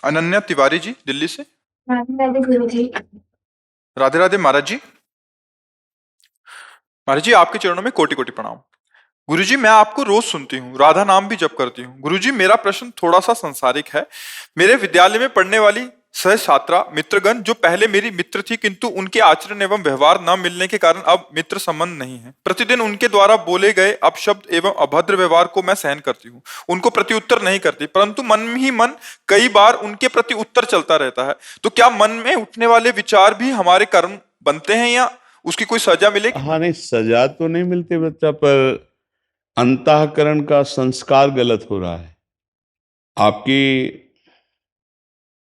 अनन्या तिवारी जी दिल्ली से। राधे राधे गुरु जी। राधे राधे महाराज जी। महाराज जी आपके चरणों में कोटि कोटि प्रणाम। गुरुजी मैं आपको रोज सुनती हूँ, राधा नाम भी जप करती हूँ। गुरुजी मेरा प्रश्न थोड़ा सा सांसारिक है। मेरे विद्यालय में पढ़ने वाली सह छात्रा मित्रगण जो पहले मेरी मित्र थी, किंतु उनके आचरण एवं व्यवहार न मिलने के कारण अब मित्र संबंध नहीं है। प्रतिदिन उनके द्वारा बोले गए अपशब्द एवं अभद्र व्यवहार को मैं सहन करती हूँ, उनको प्रति उत्तर नहीं करती, परंतु मन ही मन कई बार उनके प्रति उत्तर चलता रहता है। तो क्या मन में उठने वाले विचार भी हमारे कर्म बनते हैं या उसकी कोई सजा मिलेगी? हाँ, नहीं सजा तो नहीं मिलती बच्चा, पर अंतःकरण का संस्कार गलत हो रहा है। आपकी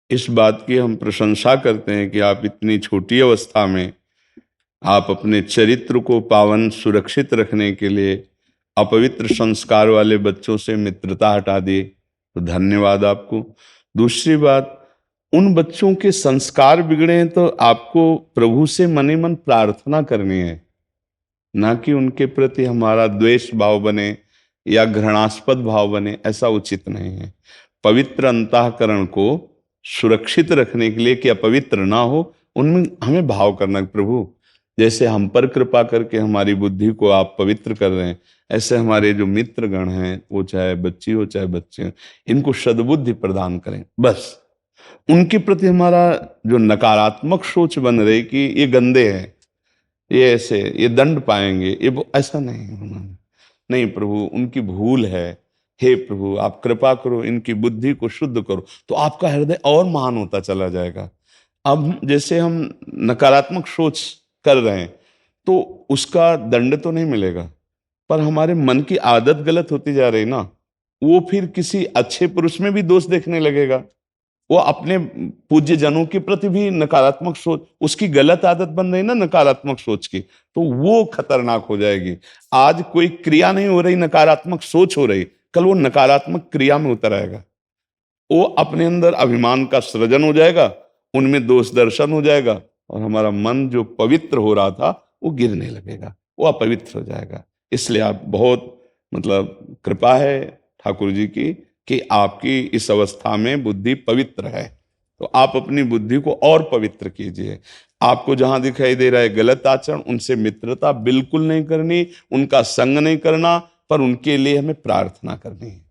इस बात की हम प्रशंसा करते हैं कि आप इतनी छोटी अवस्था में आप अपने चरित्र को पावन सुरक्षित रखने के लिए अपवित्र संस्कार वाले बच्चों से मित्रता हटा दिए, तो धन्यवाद आपको। दूसरी बात, उन बच्चों के संस्कार बिगड़े हैं तो आपको प्रभु से मन ही मन प्रार्थना करनी है, ना कि उनके प्रति हमारा द्वेष भाव बने या घृणास्पद भाव बने, ऐसा उचित नहीं है। पवित्र अंतःकरण को सुरक्षित रखने के लिए कि अपवित्र ना हो, उनमें हमें भाव करना है, प्रभु जैसे हम पर कृपा करके हमारी बुद्धि को आप पवित्र कर रहे हैं, ऐसे हमारे जो मित्र गण हैं, वो चाहे बच्ची हो चाहे बच्चे हो, इनको सद्बुद्धि प्रदान करें। बस उनके प्रति हमारा जो नकारात्मक सोच बन रही कि ये गंदे हैं, ये ऐसे, ये दंड पाएंगे, ऐसा नहीं होना। नहीं प्रभु, उनकी भूल है, हे प्रभु आप कृपा करो, इनकी बुद्धि को शुद्ध करो, तो आपका हृदय और महान होता चला जाएगा। अब जैसे हम नकारात्मक सोच कर रहे हैं तो उसका दंड तो नहीं मिलेगा, पर हमारे मन की आदत गलत होती जा रही ना, वो फिर किसी अच्छे पुरुष में भी दोष देखने लगेगा, वो अपने पूज्य जनों के प्रति भी नकारात्मक सोच, उसकी गलत आदत बन रही ना नकारात्मक सोच की, तो वो खतरनाक हो जाएगी। आज कोई क्रिया नहीं हो रही, नकारात्मक सोच हो रही, कल वो नकारात्मक क्रिया में उतर आएगा, वो अपने अंदर अभिमान का सृजन हो जाएगा, उनमें दोष दर्शन हो जाएगा, और हमारा मन जो पवित्र हो रहा था वो गिरने लगेगा, वो अपवित्र हो जाएगा। इसलिए आप बहुत मतलब कृपा है ठाकुर जी की कि आपकी इस अवस्था में बुद्धि पवित्र है, तो आप अपनी बुद्धि को और पवित्र कीजिए। आपको जहां दिखाई दे रहा है गलत आचरण, उनसे मित्रता बिल्कुल नहीं करनी, उनका संग नहीं करना, पर उनके लिए हमें प्रार्थना करनी है,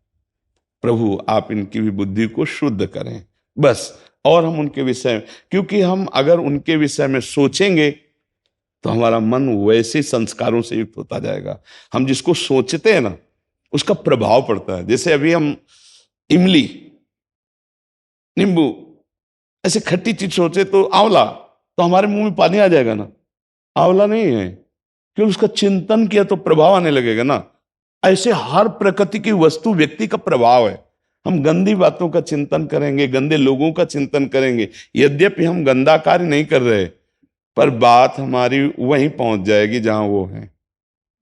प्रभु आप इनकी भी बुद्धि को शुद्ध करें, बस। और हम उनके विषय में, क्योंकि हम अगर उनके विषय में सोचेंगे तो हमारा मन वैसे संस्कारों से युक्त होता जाएगा। हम जिसको सोचते हैं ना उसका प्रभाव पड़ता है। जैसे अभी हम इमली, नींबू, ऐसे खट्टी चीज सोचे तो आंवला, तो हमारे मुंह में पानी आ जाएगा ना, आंवला नहीं है, क्योंकि उसका चिंतन किया तो प्रभाव आने लगेगा ना। ऐसे हर प्रकृति की वस्तु व्यक्ति का प्रभाव है। हम गंदी बातों का चिंतन करेंगे, गंदे लोगों का चिंतन करेंगे, यद्यपि हम गंदा कार्य नहीं कर रहे, पर बात हमारी वहीं पहुंच जाएगी जहां वो है,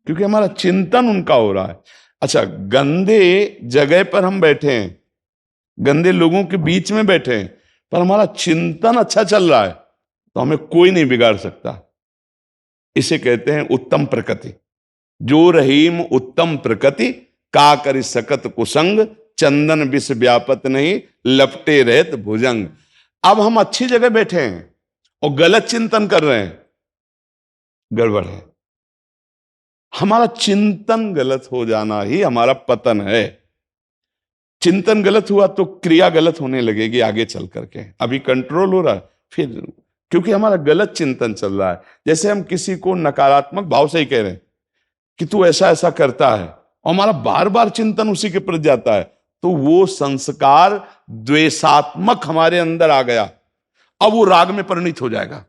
क्योंकि हमारा चिंतन उनका हो रहा है। अच्छा, गंदे जगह पर हम बैठे हैं, गंदे लोगों के बीच में बैठे हैं, पर हमारा चिंतन अच्छा चल रहा है, तो हमें कोई नहीं बिगाड़ सकता। इसे कहते हैं उत्तम प्रकृति। जो रहीम उत्तम प्रकृति, का करि सकत कुसंग, चंदन विष व्यापत नहीं, लपटे रहत भुजंग। अब हम अच्छी जगह बैठे हैं और गलत चिंतन कर रहे हैं, गड़बड़ है। हमारा चिंतन गलत हो जाना ही हमारा पतन है। चिंतन गलत हुआ तो क्रिया गलत होने लगेगी आगे चल करके। अभी कंट्रोल हो रहा है, फिर क्योंकि हमारा गलत चिंतन चल रहा है। जैसे हम किसी को नकारात्मक भाव से ही कह रहे हैं कि तू ऐसा ऐसा करता है, और हमारा बार बार चिंतन उसी के प्रति जाता है, तो वो संस्कार द्वेषात्मक हमारे अंदर आ गया, अब वो राग में परिणित हो जाएगा।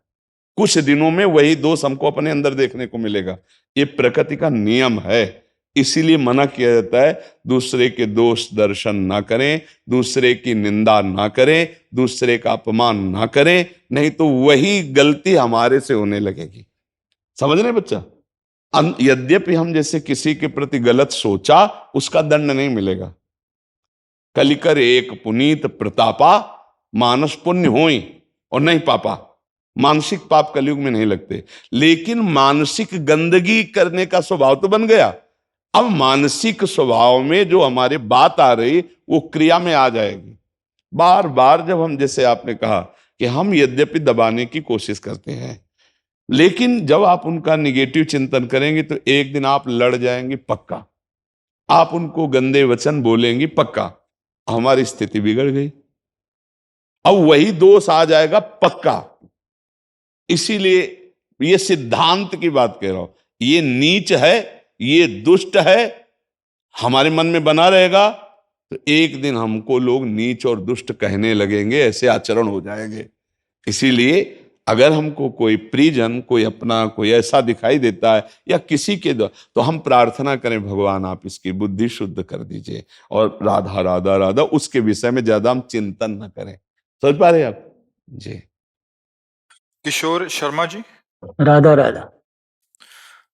कुछ दिनों में वही दोष हमको अपने अंदर देखने को मिलेगा। ये प्रकृति का नियम है, इसीलिए मना किया जाता है दूसरे के दोष दर्शन ना करें, दूसरे की निंदा ना करें, दूसरे का अपमान ना करें, नहीं तो वही गलती हमारे से होने लगेगी। समझ रहे बच्चा? यद्यपि हम जैसे किसी के प्रति गलत सोचा, उसका दंड नहीं मिलेगा। कलिकर एक पुनीत प्रतापा, मानस पुण्य होई और नहीं पापा। मानसिक पाप कलयुग में नहीं लगते, लेकिन मानसिक गंदगी करने का स्वभाव तो बन गया। अब मानसिक स्वभाव में जो हमारे बात आ रही वो क्रिया में आ जाएगी। बार बार जब हम, जैसे आपने कहा कि हम यद्यपि दबाने की कोशिश करते हैं, लेकिन जब आप उनका निगेटिव चिंतन करेंगे तो एक दिन आप लड़ जाएंगे पक्का, आप उनको गंदे वचन बोलेंगी पक्का, हमारी स्थिति बिगड़ गई, अब वही दोष आ जाएगा पक्का। इसीलिए ये सिद्धांत की बात कह रहा हूं, ये नीच है, ये दुष्ट है, हमारे मन में बना रहेगा तो एक दिन हमको लोग नीच और दुष्ट कहने लगेंगे, ऐसे आचरण हो जाएंगे। इसीलिए अगर हमको कोई परिजन, कोई अपना, कोई ऐसा दिखाई देता है या किसी के तो हम प्रार्थना करें, भगवान आप इसकी बुद्धि शुद्ध कर दीजिए, और राधा राधा राधा, उसके विषय में ज्यादा हम चिंतन न करें। समझ पा रहे हैं आप जी? किशोर शर्मा जी। राधा राधा।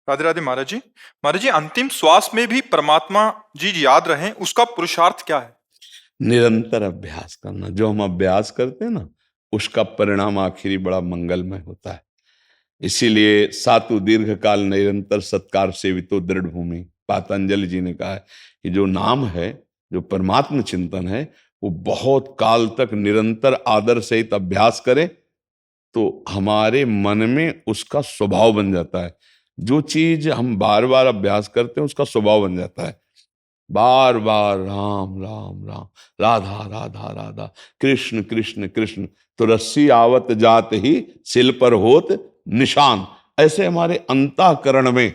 राधे राधे महाराज जी। महाराज जी, अंतिम श्वास में भी परमात्मा जी याद रहें, उसका पुरुषार्थ क्या है? निरंतर अभ्यास करना, जो हम अभ्यास करते हैं ना, उसका परिणाम आखिरी बड़ा मंगलमय होता है। इसीलिए सातु दीर्घ काल निरंतर सत्कार सेवितो दृढ़ भूमि, पातंजलि जी ने कहा है कि जो नाम है, जो परमात्म चिंतन है, वो बहुत काल तक निरंतर आदर सहित अभ्यास करे तो हमारे मन में उसका स्वभाव बन जाता है। जो चीज हम बार बार अभ्यास करते हैं उसका स्वभाव बन जाता है। बार बार राम राम राम, राधा राधा राधा, कृष्ण कृष्ण कृष्ण, तो रस्सी आवत जात ही सिल पर होत निशान, ऐसे हमारे अंतःकरण में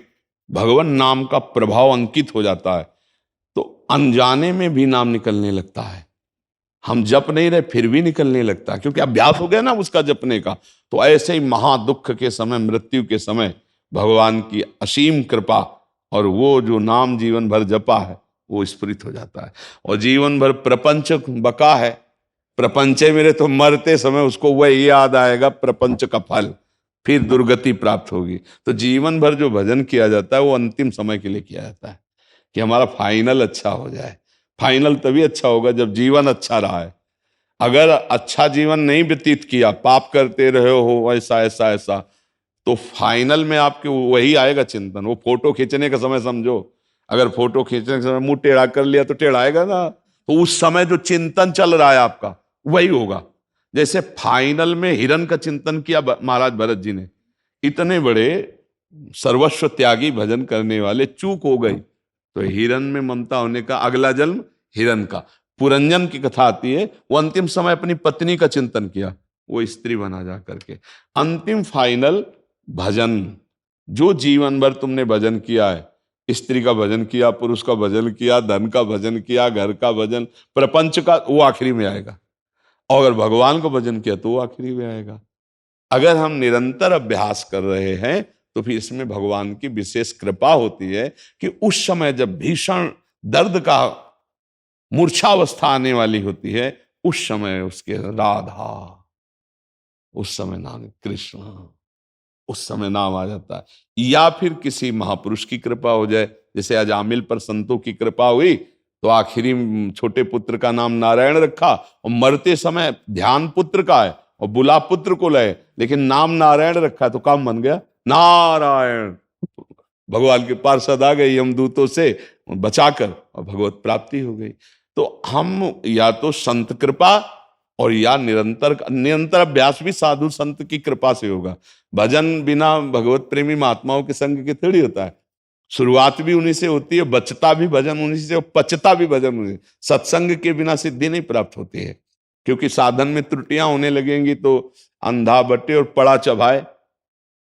भगवान नाम का प्रभाव अंकित हो जाता है, तो अनजाने में भी नाम निकलने लगता है। हम जप नहीं रहे फिर भी निकलने लगता, क्योंकि अभ्यास हो गया ना उसका जपने का। तो ऐसे ही महादुख के समय, मृत्यु के समय भगवान की असीम कृपा और वो जो नाम जीवन भर जपा है वो स्फुरित हो जाता है। और जीवन भर प्रपंच बका है, प्रपंचे मेरे, तो मरते समय उसको वही याद आएगा, प्रपंच का फल, फिर दुर्गति प्राप्त होगी। तो जीवन भर जो भजन किया जाता है वो अंतिम समय के लिए किया जाता है, कि हमारा फाइनल अच्छा हो जाए। फाइनल तभी अच्छा होगा जब जीवन अच्छा रहा है। अगर अच्छा जीवन नहीं व्यतीत किया, पाप करते रहे हो ऐसा ऐसा ऐसा, तो फाइनल में आपके वही आएगा चिंतन। वो फोटो खींचने का समय समझो, अगर फोटो खींचने के समय मुंह टेढ़ा कर लिया तो टेढ़ा आएगा ना, तो उस समय जो चिंतन चल रहा है आपका वही होगा। जैसे फाइनल में हिरण का चिंतन किया महाराज भरत जी ने, इतने बड़े सर्वस्व त्यागी भजन करने वाले, चूक हो गई तो हिरण में ममता होने का अगला जन्म हिरण का। पुरंजन की कथा आती है, वो अंतिम समय अपनी पत्नी का चिंतन किया, वो स्त्री बना जा करके। अंतिम फाइनल भजन, जो जीवन भर तुमने भजन किया है, स्त्री का भजन किया, पुरुष का भजन किया, धन का भजन किया, घर का भजन, प्रपंच का, वो आखिरी में आएगा। और अगर भगवान का भजन किया तो वो आखिरी में आएगा। अगर हम निरंतर अभ्यास कर रहे हैं तो फिर इसमें भगवान की विशेष कृपा होती है कि उस समय जब भीषण दर्द का मूर्छावस्था आने वाली होती है, उस समय उसके राधा, उस समय नाम कृष्ण, उस समय नाम आ जाता है। या फिर किसी महापुरुष की कृपा हो जाए, जैसे अजामिल पर संतों की कृपा हुई तो आखिरी छोटे पुत्र का नाम नारायण रखा, और मरते समय ध्यान पुत्र का है और बुला पुत्र को लय, लेकिन नाम नारायण रखा तो काम बन गया नारायण। भगवान के पार्षद आ गए यमदूतों से बचाकर और भगवत प्राप्ति हो गई। तो हम या तो संत कृपा और या निरंतर अभ्यास भी साधु संत की कृपा से होगा। भजन बिना भगवत प्रेमी महात्माओं के संग के थोड़ी होता है। शुरुआत भी उन्हीं से होती है, बचता भी भजन उन्हीं से, पचता भी भजन उन्हीं से। सत्संग के बिना सिद्धि नहीं प्राप्त होती है, क्योंकि साधन में त्रुटियां होने लगेंगी तो अंधा बटे और पड़ा चबाए।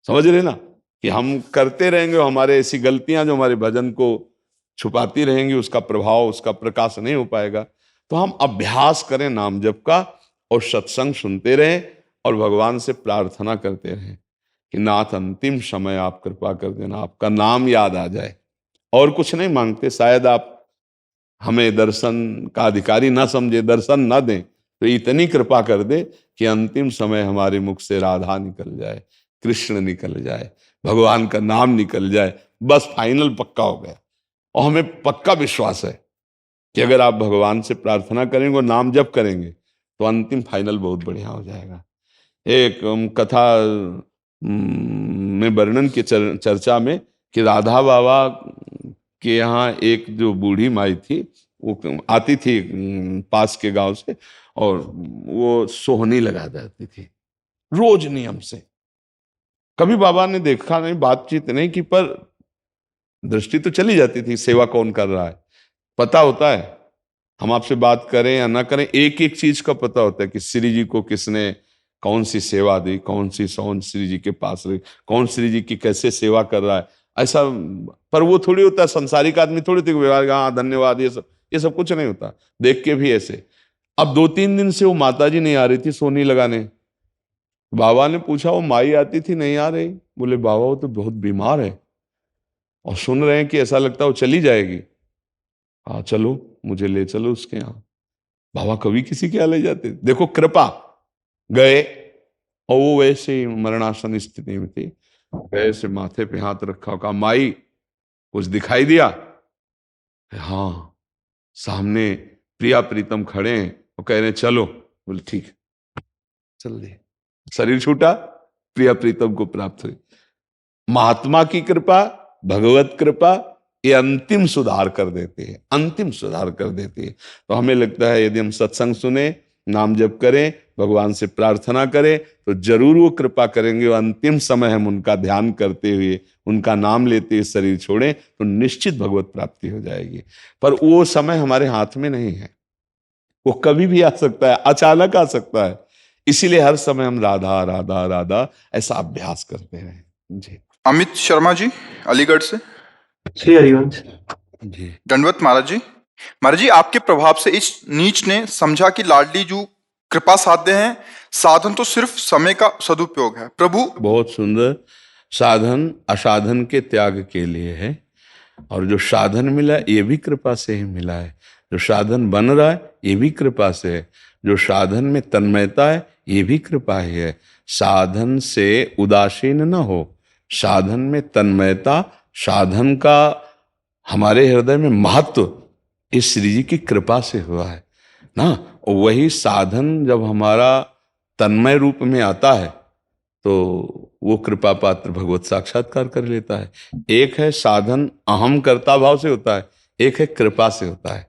समझ रहे ना, कि हम करते रहेंगे, हमारे ऐसी गलतियां जो हमारे भजन को छुपाती रहेंगी, उसका प्रभाव, उसका प्रकाश नहीं हो पाएगा। तो हम अभ्यास करें नाम जप का, और सत्संग सुनते रहें और भगवान से प्रार्थना करते रहें कि नाथ अंतिम समय आप कृपा कर देना, आपका नाम याद आ जाए। और कुछ नहीं मांगते, शायद आप हमें दर्शन का अधिकारी ना समझे, दर्शन ना दें, तो इतनी कृपा कर दे कि अंतिम समय हमारे मुख से राधा निकल जाए, कृष्ण निकल जाए, भगवान का नाम निकल जाए, बस फाइनल पक्का हो गया। और हमें पक्का विश्वास है कि अगर आप भगवान से प्रार्थना करेंगे और नाम जप करेंगे तो अंतिम फाइनल बहुत बढ़िया हो जाएगा। एक कथा में वर्णन की चर्चा में कि राधा बाबा के यहाँ एक जो बूढ़ी माई थी, वो आती थी पास के गांव से, और वो सोहनी लगा जाती थी रोज नियम से। कभी बाबा ने देखा नहीं, बातचीत नहीं की, पर दृष्टि तो चली जाती थी सेवा कौन कर रहा है। पता होता है, हम आपसे बात करें या ना करें, एक एक चीज का पता होता है कि श्री जी को किसने कौन सी सेवा दी, कौन सी सौन श्री जी के पास रही, कौन श्री जी की कैसे सेवा कर रहा है, ऐसा। पर वो थोड़ी होता है, संसारिक आदमी थोड़ी होती व्यवहार, हाँ धन्यवाद, ये सब कुछ नहीं होता। देख के भी ऐसे। अब 2-3 दिन से वो माता जी नहीं आ रही थी सोनी लगाने। बाबा ने पूछा वो माई आती थी, नहीं आ रही। बोले बाबा वो तो बहुत बीमार है, और सुन रहे हैं कि ऐसा लगता है वो चली जाएगी। हाँ चलो, मुझे ले चलो उसके यहाँ। बाबा कभी किसी के यहाँ ले जाते, देखो कृपा। गए, और वो वैसे ही मरणासन स्थिति में थी। गए से माथे पे हाथ रखा, कहा माई कुछ दिखाई दिया? हाँ, सामने प्रिया प्रीतम खड़े हैं, वो कह रहे हैं चलो। बोले ठीक है, चल दिए। शरीर छूटा, प्रिया प्रीतम को प्राप्त हुई। महात्मा की कृपा, भगवत कृपा, ये अंतिम सुधार कर देती है, अंतिम सुधार कर देती है। तो हमें लगता है यदि हम सत्संग सुने, नाम जप करें, भगवान से प्रार्थना करें, तो जरूर वो कृपा करेंगे। और अंतिम समय हम उनका ध्यान करते हुए, उनका नाम लेते हुए शरीर छोड़ें, तो निश्चित भगवत प्राप्ति हो जाएगी। पर वो समय हमारे हाथ में नहीं है, वो कभी भी आ सकता है, अचानक आ सकता है। इसीलिए हर समय हम राधा राधा राधा ऐसा अभ्यास करते हैं। जी अमित शर्मा जी, अलीगढ़ से। श्री हरिवंश। जी। दंडवत महाराज जी। महाराज जी, आपके प्रभाव से इस नीच ने समझा कि लाडली जू कृपा साध्य हैं, साधन तो सिर्फ समय का सदुपयोग है। प्रभु बहुत सुंदर। साधन असाधन के त्याग के लिए है, और जो साधन मिला ये भी कृपा से ही मिला है। जो साधन बन रहा है ये भी कृपा से है। जो साधन में तन्मयता है ये भी कृपा ही है। साधन से उदासीन न हो, साधन में तन्मयता, साधन का हमारे हृदय में महत्व इस श्री जी की कृपा से हुआ है ना। वही साधन जब हमारा तन्मय रूप में आता है, तो वो कृपा पात्र भगवत साक्षात्कार कर लेता है। एक है साधन अहम कर्ता भाव से होता है, एक है कृपा से होता है।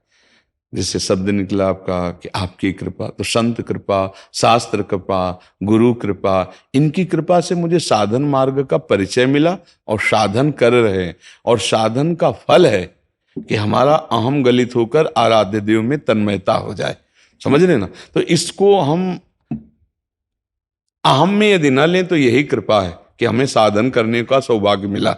जिससे शब्द निकला आपका कि आपकी कृपा, तो संत कृपा, शास्त्र कृपा, गुरु कृपा, इनकी कृपा से मुझे साधन मार्ग का परिचय मिला, और साधन कर रहे हैं। और साधन का फल है कि हमारा अहम गलित होकर आराध्य देव में तन्मयता हो जाए। समझ रहे ना? तो इसको हम अहम में यदि न लें तो यही कृपा है कि हमें साधन करने का सौभाग्य मिला।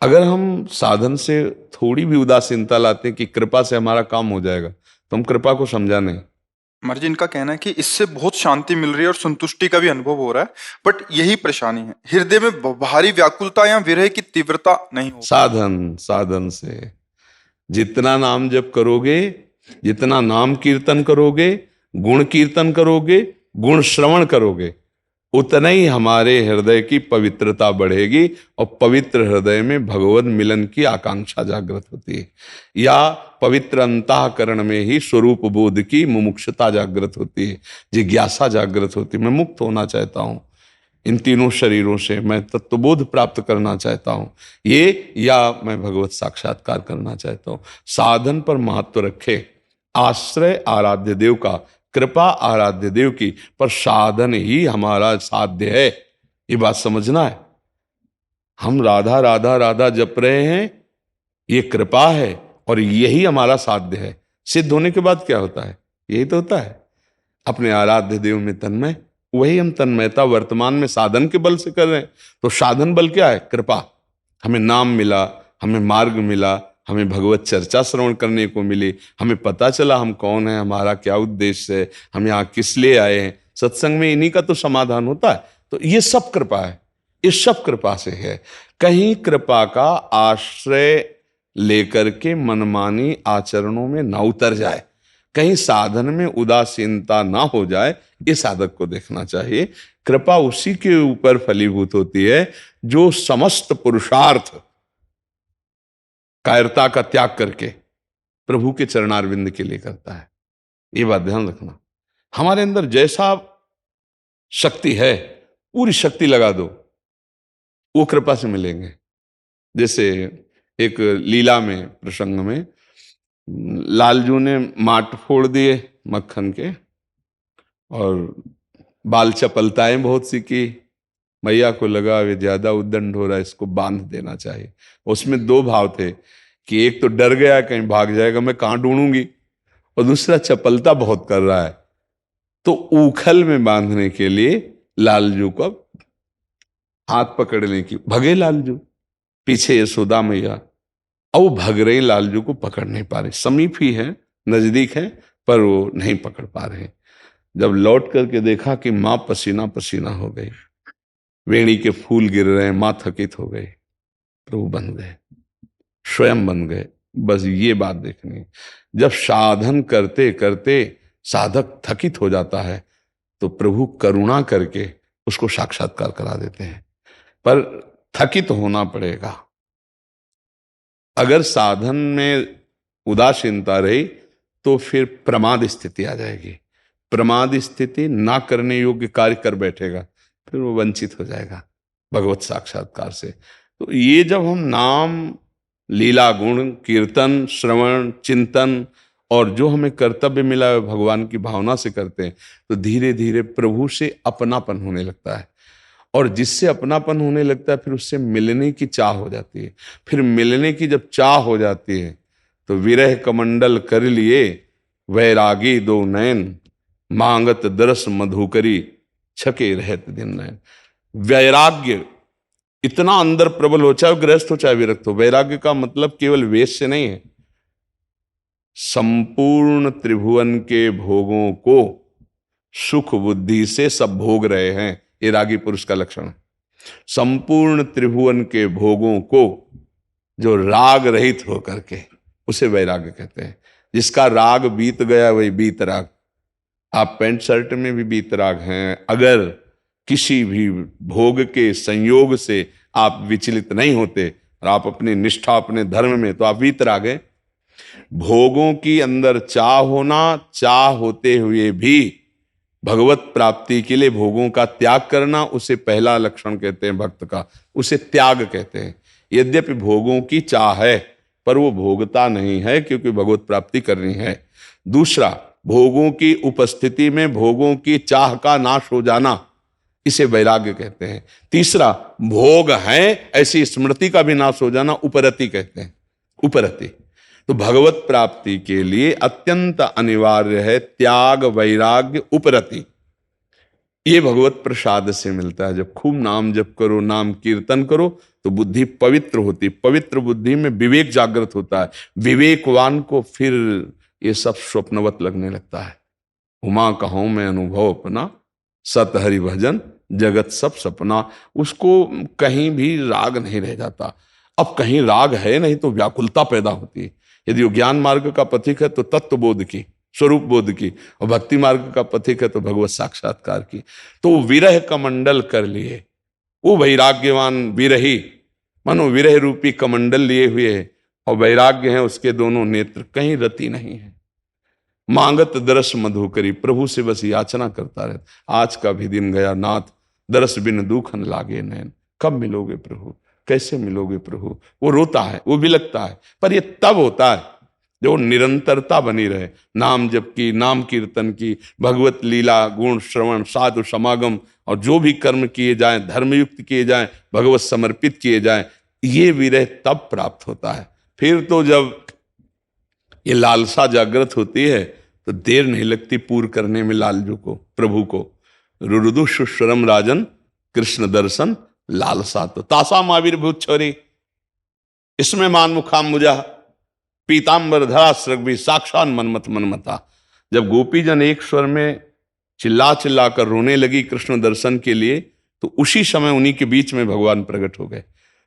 अगर हम साधन से थोड़ी भी उदासीनता लाते हैं कि कृपा से हमारा काम हो जाएगा, तो हम कृपा को समझा नहीं। महाराज जी, इनका कहना है कि इससे बहुत शांति मिल रही है और संतुष्टि का भी अनुभव हो रहा है, बट यही परेशानी है, हृदय में भारी व्याकुलता या विरह की तीव्रता नहीं हो। साधन से जितना नाम जप करोगे, जितना नाम कीर्तन करोगे, गुण कीर्तन करोगे, गुण श्रवण करोगे, उतना ही हमारे हृदय की पवित्रता बढ़ेगी, और पवित्र हृदय में भगवत मिलन की आकांक्षा जागृत होती है। या पवित्र अंतःकरण में ही स्वरूप बोध की मुमुक्षुता जागृत होती है, जिज्ञासा जागृत होती है। मैं मुक्त होना चाहता हूँ इन तीनों शरीरों से, मैं तत्वबोध प्राप्त करना चाहता हूँ ये, या मैं भगवत साक्षात्कार करना चाहता हूँ। साधन पर महत्व रखे, आश्रय आराध्य देव का, कृपा आराध्य देव की, पर साधन ही हमारा साध्य है। ये बात समझना है। हम राधा राधा राधा जप रहे हैं, ये कृपा है, और यही हमारा साध्य है। सिद्ध होने के बाद क्या होता है? यही तो होता है, अपने आराध्य देव में तन्मय। वही हम तन्मयता वर्तमान में साधन के बल से कर रहे हैं। तो साधन बल क्या है? कृपा। हमें नाम मिला, हमें मार्ग मिला, हमें भगवत चर्चा श्रवण करने को मिली, हमें पता चला हम कौन है, हमारा क्या उद्देश्य है, हम यहाँ किस लिए आए हैं। सत्संग में इन्हीं का तो समाधान होता है। तो ये सब कृपा है, इस सब कृपा से है। कहीं कृपा का आश्रय लेकर के मनमानी आचरणों में ना उतर जाए, कहीं साधन में उदासीनता ना हो जाए, ये साधक को देखना चाहिए। कृपा उसी के ऊपर फलीभूत होती है जो समस्त पुरुषार्थ कायरता का त्याग करके प्रभु के चरणारविंद के लिए करता है। ये बात ध्यान रखना। हमारे अंदर जैसा शक्ति है, पूरी शक्ति लगा दो, वो कृपा से मिलेंगे। जैसे एक लीला में, प्रसंग में, लालजू ने माट फोड़ दिए मक्खन के और बाल चपलताएं बहुत सी की। मैया को लगा वे ज्यादा उद्दंड हो रहा है, इसको बांध देना चाहिए। उसमें दो भाव थे कि एक तो डर गया कहीं भाग जाएगा, मैं कहाँ ढूंढूंगी, और दूसरा चपलता बहुत कर रहा है। तो ऊखल में बांधने के लिए लालजू को हाथ पकड़ने की भगे लालजू, पीछे यशोदा मैया। अब वो भग रहे लालजू को पकड़ नहीं पा रहे, समीप ही है, नजदीक है, पर वो नहीं पकड़ पा रहे। जब लौट करके देखा कि मां पसीना पसीना हो गई, वेणी के फूल गिर रहे हैं, मां थकित हो गई, प्रभु बन गए, स्वयं बन गए। बस ये बात देखनी है। जब साधन करते करते साधक थकित हो जाता है तो प्रभु करुणा करके उसको साक्षात्कार करा देते हैं, पर थकित होना पड़ेगा। अगर साधन में उदासीनता रही तो फिर प्रमाद स्थिति आ जाएगी। प्रमाद स्थिति ना करने योग्य कार्य कर बैठेगा, फिर वो वंचित हो जाएगा भगवत साक्षात्कार से। तो ये जब हम नाम, लीला, गुण, कीर्तन, श्रवण, चिंतन और जो हमें कर्तव्य मिला है भगवान की भावना से करते हैं तो धीरे धीरे प्रभु से अपनापन होने लगता है। और जिससे अपनापन होने लगता है फिर उससे मिलने की चाह हो जाती है। फिर मिलने की जब चाह हो जाती है तो विरह कमंडल कर लिए वैरागी दो नयन, मांगत दरस मधुकरी छके रहत दिन नयन। वैराग्य इतना अंदर प्रबल हो, चाहे गृहस्थ हो चाहे विरक्त हो। वैराग्य का मतलब केवल वेश से नहीं है, संपूर्ण त्रिभुवन के भोगों को सुख बुद्धि से सब भोग रहे हैं, ये रागी पुरुष का लक्षण है। संपूर्ण त्रिभुवन के भोगों को जो राग रहित होकर के, उसे वैराग्य कहते हैं। जिसका राग बीत गया वही बीत राग। आप पैंट शर्ट में भी बीत राग हैं, अगर किसी भी भोग के संयोग से आप विचलित नहीं होते और आप अपनी निष्ठा, अपने धर्म में, तो आप वीतराग हैं। भोगों की अंदर चाह होना, चाह होते हुए भी भगवत प्राप्ति के लिए भोगों का त्याग करना, उसे पहला लक्षण कहते हैं भक्त का, उसे त्याग कहते हैं। यद्यपि भोगों की चाह है पर वो भोगता नहीं है क्योंकि भगवत प्राप्ति करनी है। दूसरा, भोगों की उपस्थिति में भोगों की चाह का नाश हो जाना, इसे वैराग्य कहते हैं। तीसरा, भोग है ऐसी स्मृति का भी नाश हो जाना, उपरति कहते हैं। उपरति तो भगवत प्राप्ति के लिए अत्यंत अनिवार्य है त्याग, वैराग्य, उपरति। ये भगवत प्रसाद से मिलता है। जब खूब नाम जप करो, नाम कीर्तन करो तो बुद्धि पवित्र होती। पवित्र बुद्धि में विवेक जागृत होता है। विवेकवान को फिर ये सब स्वप्नवत लगने लगता है। उमा कहूं मैं अनुभव अपना, सत हरि भजन जगत सब सपना। उसको कहीं भी राग नहीं रह जाता। अब कहीं राग है नहीं तो व्याकुलता पैदा होती है। यदि वो ज्ञान मार्ग का पथिक है तो तत्व बोध की, स्वरूप बोध की, और भक्ति मार्ग का पथिक है तो भगवत साक्षात्कार की। तो विरह कमंडल कर लिए, वो वैराग्यवान विरही, मानो विरह रूपी कमंडल लिए हुए है और वैराग्य है उसके दोनों नेत्र, कहीं रति नहीं है। मांगत दरस मधुकरी, प्रभु से बस याचना करता रहता। आज का भी दिन गया नाथ, दरस बिन दुखन लागे नैन। कब मिलोगे प्रभु, कैसे मिलोगे प्रभु। वो रोता है, वो बिलखता है, पर ये तब होता है जो निरंतरता बनी रहे। नाम जप की, नाम कीर्तन की, भगवत लीला, गुण, श्रवण, साधु समागम, और जो भी कर्म किए जाएं धर्मयुक्त किए जाएं, भगवत समर्पित किए जाएं, ये विरह तब प्राप्त होता है। फिर तो जब ये लालसा जागृत होती है तो देर नहीं लगती पूर्ण करने में लालजू को, प्रभु को। रुरुदु सुश्वरम राजन कृष्ण दर्शन लालसा तो तासा आविर्भूत छोरी, इसमें मान मुखाम मुझा पीताम्बर धरा सृग्भी साक्षात मनमत मनमता। जब गोपीजन एक स्वर में चिल्ला चिल्ला कर रोने लगी कृष्ण दर्शन के लिए, तो उसी समय उन्हीं के बीच में भगवान प्रकट हो गए।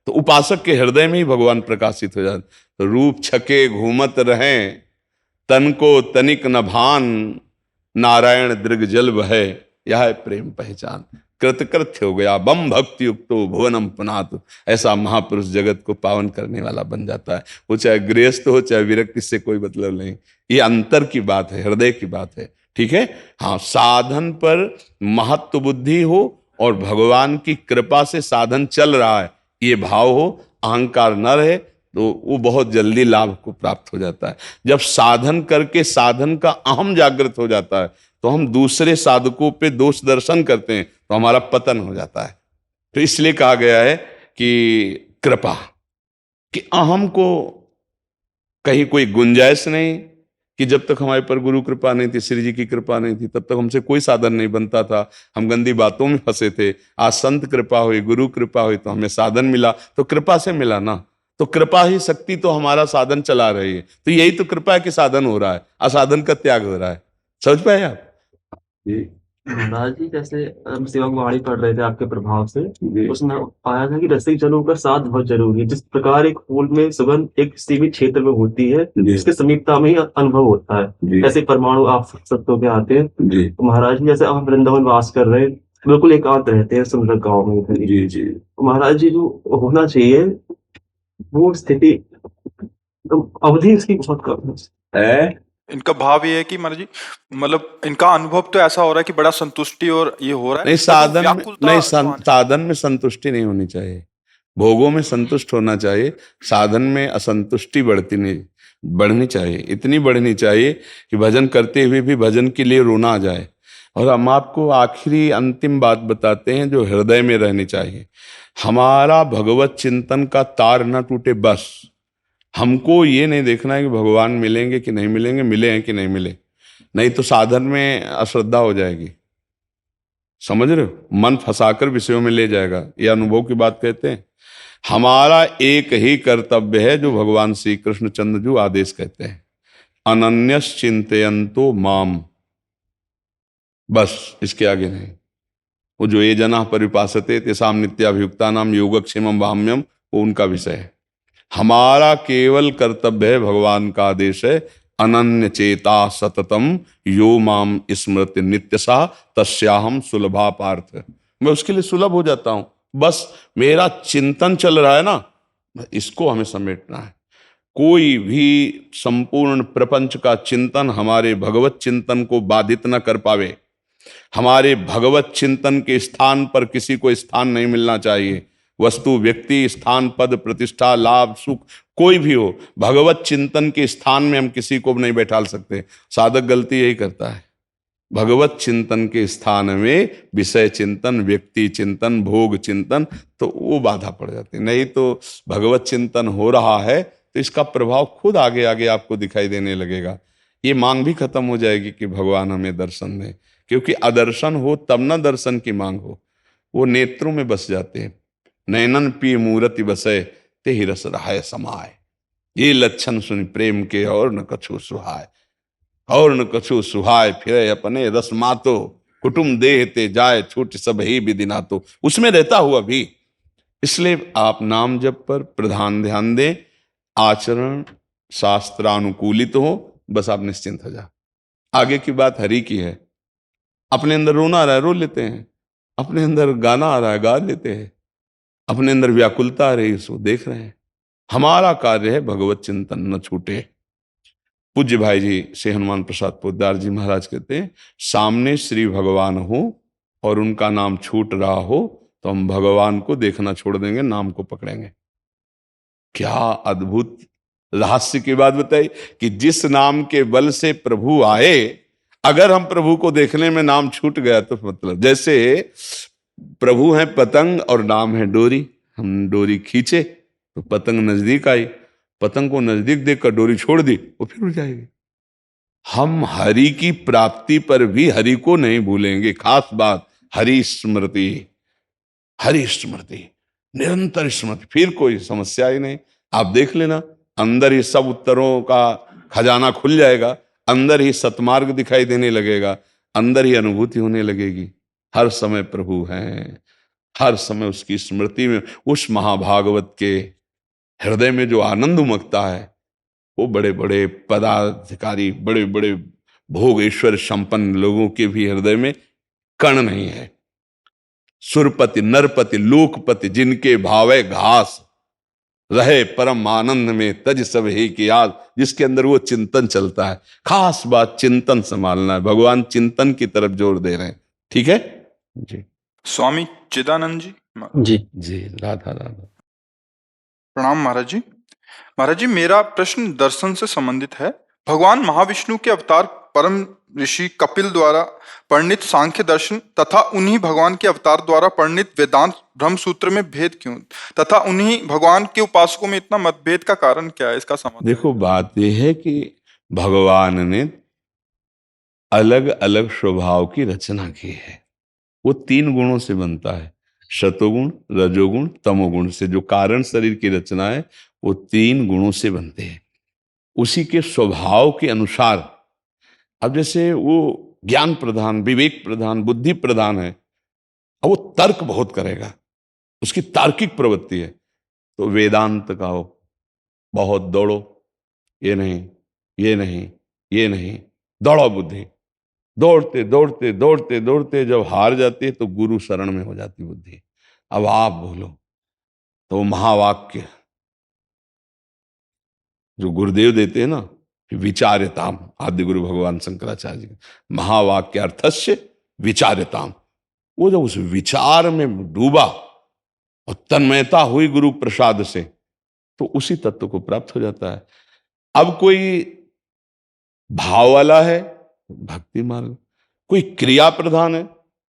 तो उपासक के हृदय में ही भगवान प्रकाशित हो जाते। तो रूप छके घूमत रहें, तन को तनिक न भान, नारायण दृग जल बहे, यह है प्रेम पहचान। कृतकृत्य हो गया, बम भक्ति युक्तो भुवनम पुनात। ऐसा महापुरुष जगत को पावन करने वाला बन जाता है। वो चाहे गृहस्थ हो चाहे विरक्त, इससे कोई मतलब नहीं। ये अंतर की बात है, हृदय की बात है, ठीक है। हाँ, साधन पर महत्व बुद्धि हो और भगवान की कृपा से साधन चल रहा है, ये भाव हो, अहंकार न रहे, तो वो बहुत जल्दी लाभ को प्राप्त हो जाता है। जब साधन करके साधन का अहम जागृत हो जाता है तो हम दूसरे साधकों पे दोष दर्शन करते हैं तो हमारा पतन हो जाता है। तो इसलिए कहा गया है कि कृपा, कि अहम को कहीं कोई गुंजाइश नहीं, कि जब तक हमारे पर गुरु कृपा नहीं थी, श्री जी की कृपा नहीं थी, तब तक हमसे कोई साधन नहीं बनता था, हम गंदी बातों में फंसे थे। आज संत कृपा हुई, गुरु कृपा हुई तो हमें साधन मिला, तो कृपा से मिला ना। तो कृपा ही शक्ति तो हमारा साधन चला रही है। तो यही तो कृपा के साधन हो रहा है, असाधन का त्याग हो रहा है। समझ पाए आप? जी महाराज जी, जैसे हम सेवक वाणी पढ़ रहे थे आपके प्रभाव से, जी उसमें पाया था कि रसिक जनों का साथ बहुत जरूरी है। जिस प्रकार एक फूल में सुगंध एक सीमित क्षेत्र में होती है, जी उसके समीपता में ही अनुभव होता है, जी ऐसे परमाणु आप सत्यों के आते हैं। जी तो महाराज जी, जैसे आप वृंदावन वास कर रहे हैं, बिल्कुल एकांत रहते हैं सुंदर गाँव में इधर ही। जी जी तो महाराज जी, जो होना चाहिए वो स्थिति, तो अवधि इसकी बहुत कम है। इनका भाव ये है कि महाराज जी, मतलब इनका अनुभव तो ऐसा हो रहा है कि बड़ा संतुष्टि और ये हो रहा है, नहीं, पर वो साधन में व्याकुलता नहीं, जो आने- साधन में संतुष्टि नहीं होनी चाहिए, भोगों में संतुष्ट होना चाहिए। साधन में असंतुष्टि बढ़नी चाहिए, इतनी बढ़नी चाहिए कि भजन करते हुए भी भजन के लिए रोना आ जाए। और हम आपको आखिरी अंतिम बात बताते हैं जो हृदय में रहनी चाहिए। हमारा भगवत चिंतन का तार न टूटे, बस हमको ये नहीं देखना है कि भगवान मिलेंगे कि नहीं मिलेंगे, मिले हैं कि नहीं मिले। नहीं तो साधन में अश्रद्धा हो जाएगी। समझ रहे हो? मन फंसाकर विषयों में ले जाएगा। ये अनुभव की बात कहते हैं। हमारा एक ही कर्तव्य है जो भगवान श्री कृष्ण चंद्र जी आदेश कहते हैं, अनन्यस चिंतयन्तो माम, बस इसके आगे नहीं। वो जो ये जना परिपासते तेषाम नित्याभियुक्ता नाम योगक्षेमम वाम्यम, वो उनका विषय है। हमारा केवल कर्तव्य है, भगवान का आदेश है, अनन्य चेता सततम यो माम स्मृति नित्यसा तस्याहम सुलभा पार्थ। मैं उसके लिए सुलभ हो जाता हूं। बस मेरा चिंतन चल रहा है ना, इसको हमें समेटना है। कोई भी संपूर्ण प्रपंच का चिंतन हमारे भगवत चिंतन को बाधित न कर पावे। हमारे भगवत चिंतन के स्थान पर किसी को स्थान नहीं मिलना चाहिए। वस्तु, व्यक्ति, स्थान, पद, प्रतिष्ठा, लाभ, सुख, कोई भी हो, भगवत चिंतन के स्थान में हम किसी को नहीं बैठाल सकते। साधक गलती यही करता है, भगवत चिंतन के स्थान में विषय चिंतन, व्यक्ति चिंतन, भोग चिंतन, तो वो बाधा पड़ जाती है। नहीं तो भगवत चिंतन हो रहा है तो इसका प्रभाव खुद आगे आगे आपको दिखाई देने लगेगा। ये मांग भी खत्म हो जाएगी कि भगवान हमें दर्शन दें, क्योंकि अदर्शन हो तब न दर्शन की मांग हो। वो नेत्रों में बस जाते हैं। नैनन पी मूर्ति बसे ते ही रस रहाय समाय, ये लक्षण सुन प्रेम के और न कछु सुहाय, और न कछु सुहाय फिरे अपने रस मातो, कुटुम देह ते जाए छूट सब ही विदिना, तो उसमें रहता हुआ भी। इसलिए आप नाम जप पर प्रधान ध्यान दें, आचरण शास्त्रानुकूलित हो, बस आप निश्चिंत हो जा। आगे की बात हरि की है। अपने अंदर रोना आ रहा है, रो लेते हैं। अपने अंदर गाना आ रहा है, गा लेते हैं। अपने अंदर व्याकुलता आ रही है, उसको देख रहे हैं। हमारा कार्य है भगवत चिंतन न छूटे। पूज्य भाई जी श्री हनुमान प्रसाद पोद्दार जी महाराज कहते हैं, सामने श्री भगवान हो और उनका नाम छूट रहा हो तो हम भगवान को देखना छोड़ देंगे, नाम को पकड़ेंगे। क्या अद्भुत रहस्य की बात बताई कि जिस नाम के बल से प्रभु आए, अगर हम प्रभु को देखने में नाम छूट गया तो मतलब जैसे प्रभु हैं पतंग और नाम है डोरी, हम डोरी खींचे तो पतंग नजदीक आई, पतंग को नजदीक देखकर डोरी छोड़ दी, वो फिर उड़ जाएगी। हम हरि की प्राप्ति पर भी हरि को नहीं भूलेंगे। खास बात, हरि स्मृति, हरि स्मृति, निरंतर स्मृति, फिर कोई समस्या ही नहीं। आप देख लेना, अंदर ही सब उत्तरों का खजाना खुल जाएगा, अंदर ही सतमार्ग दिखाई देने लगेगा, अंदर ही अनुभूति होने लगेगी। हर समय प्रभु हैं, हर समय उसकी स्मृति में, उस महाभागवत के हृदय में जो आनंद उमकता है, वो बड़े बड़े पदाधिकारी, बड़े बड़े भोगेश्वर संपन्न लोगों के भी हृदय में कण नहीं है। सुरपति, नरपति, लोकपति, जिनके भावे घास रहे परम आनंद में तज सब ही की याद, जिसके अंदर वो चिंतन चलता है। खास बात, चिंतन संभालना है। भगवान चिंतन की तरफ जोर दे रहे हैं। ठीक है जी। स्वामी चिदानंद जी, जी। जी, राधा राधा। प्रणाम महाराज जी। महाराज जी, मेरा प्रश्न दर्शन से संबंधित है। भगवान महाविष्णु के अवतार परम ऋषि कपिल द्वारा वर्णित सांख्य दर्शन तथा उन्हीं भगवान के अवतार द्वारा वर्णित वेदांत ब्रह्म सूत्र में भेद क्यों, तथा उन्हीं भगवान के उपासकों में इतना मतभेद का कारण क्या है? इसका समाधान। देखो, बात यह है कि भगवान ने अलग अलग स्वभाव की रचना की है। वो 3 गुणों से बनता है, सतोगुण, रजोगुण, तमोगुण से। जो कारण शरीर की रचना है वो 3 गुणों से बनते हैं। उसी के स्वभाव के अनुसार, अब जैसे वो ज्ञान प्रधान, विवेक प्रधान, बुद्धि प्रधान है, अब वो तर्क बहुत करेगा, उसकी तार्किक प्रवृत्ति है, तो वेदांत का हो, बहुत दौड़ो, ये नहीं, ये नहीं, ये नहीं, दौड़ो बुद्धि। दौड़ते दौड़ते दौड़ते दौड़ते जब हार जाती है तो गुरु शरण में हो जाती बुद्धि। अब आप बोलो, तो महावाक्य जो गुरुदेव देते हैं ना, कि विचार्यताम, आदि गुरु भगवान शंकराचार्य जी, महावाक्य अर्थस्य विचार्यताम, वो जब उस विचार में डूबा और तन्मयता हुई गुरु प्रसाद से, तो उसी तत्व को प्राप्त हो जाता है। अब कोई भाव वाला है, भक्ति मार्ग, कोई क्रिया प्रधान है,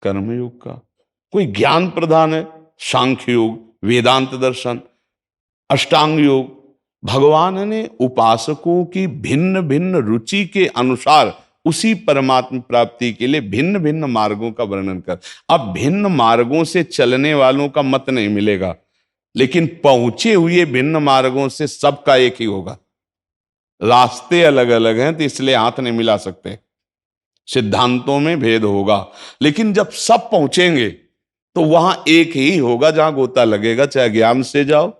कर्मयोग का, कोई ज्ञान प्रधान है, सांख्य योग, वेदांत दर्शन, अष्टांग योग। भगवान ने उपासकों की भिन्न भिन्न रुचि के अनुसार उसी परमात्म प्राप्ति के लिए भिन्न भिन्न मार्गों का वर्णन कर। अब भिन्न मार्गों से चलने वालों का मत नहीं मिलेगा, लेकिन पहुंचे हुए भिन्न मार्गों से सबका एक ही होगा। रास्ते अलग अलग हैं तो इसलिए हाथ नहीं मिला सकते, सिद्धांतों में भेद होगा, लेकिन जब सब पहुंचेंगे तो वहां एक ही होगा जहां गोता लगेगा। चाहे ज्ञान से जाओ,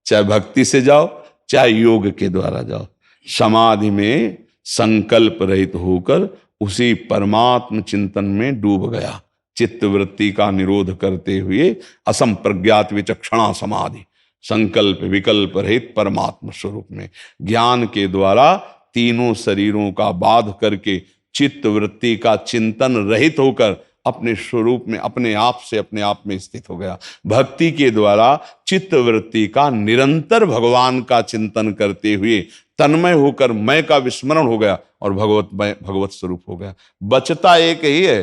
चाहे भक्ति से जाओ, चाहे योग के द्वारा जाओ। समाधि में संकल्प रहित होकर उसी परमात्म चिंतन में डूब गया, चित्तवृत्ति का निरोध करते हुए असंप्रज्ञात विचक्षणा समाधि, संकल्प विकल्प रहित परमात्म स्वरूप में ज्ञान के द्वारा तीनों शरीरों का बाध करके चित्त वृत्ति का चिंतन रहित होकर अपने स्वरूप में अपने आप से अपने आप में स्थित हो गया। भक्ति के द्वारा चित्त वृत्ति का निरंतर भगवान का चिंतन करते हुए तन्मय होकर मैं का विस्मरण हो गया और भगवत स्वरूप हो गया। बचता एक ही है।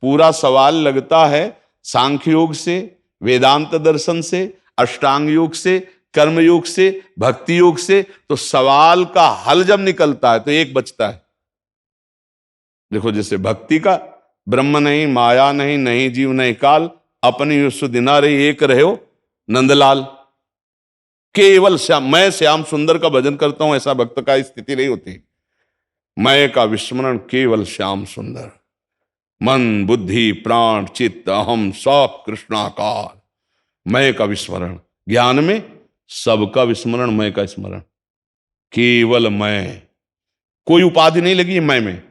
पूरा सवाल लगता है सांख्य योग से, वेदांत दर्शन से, अष्टांग योग से, कर्म योग से, भक्ति योग से। तो सवाल का हल जब निकलता है तो एक बचता है। देखो, जैसे भक्ति का, ब्रह्म नहीं, माया नहीं, नहीं जीव नहीं काल, अपनी विश्व दिना रही एक रहो नंदलाल। केवल श्याम, मैं श्याम सुंदर का भजन करता हूं, ऐसा भक्त का स्थिति नहीं होती। मैं का विस्मरण केवल श्याम सुंदर, मन बुद्धि प्राण चित्त अहम सब कृष्णाकार, मैं का विस्मरण। ज्ञान में सबका विस्मरण, मैं का स्मरण, केवल मैं, कोई उपाधि नहीं लगी मैं में।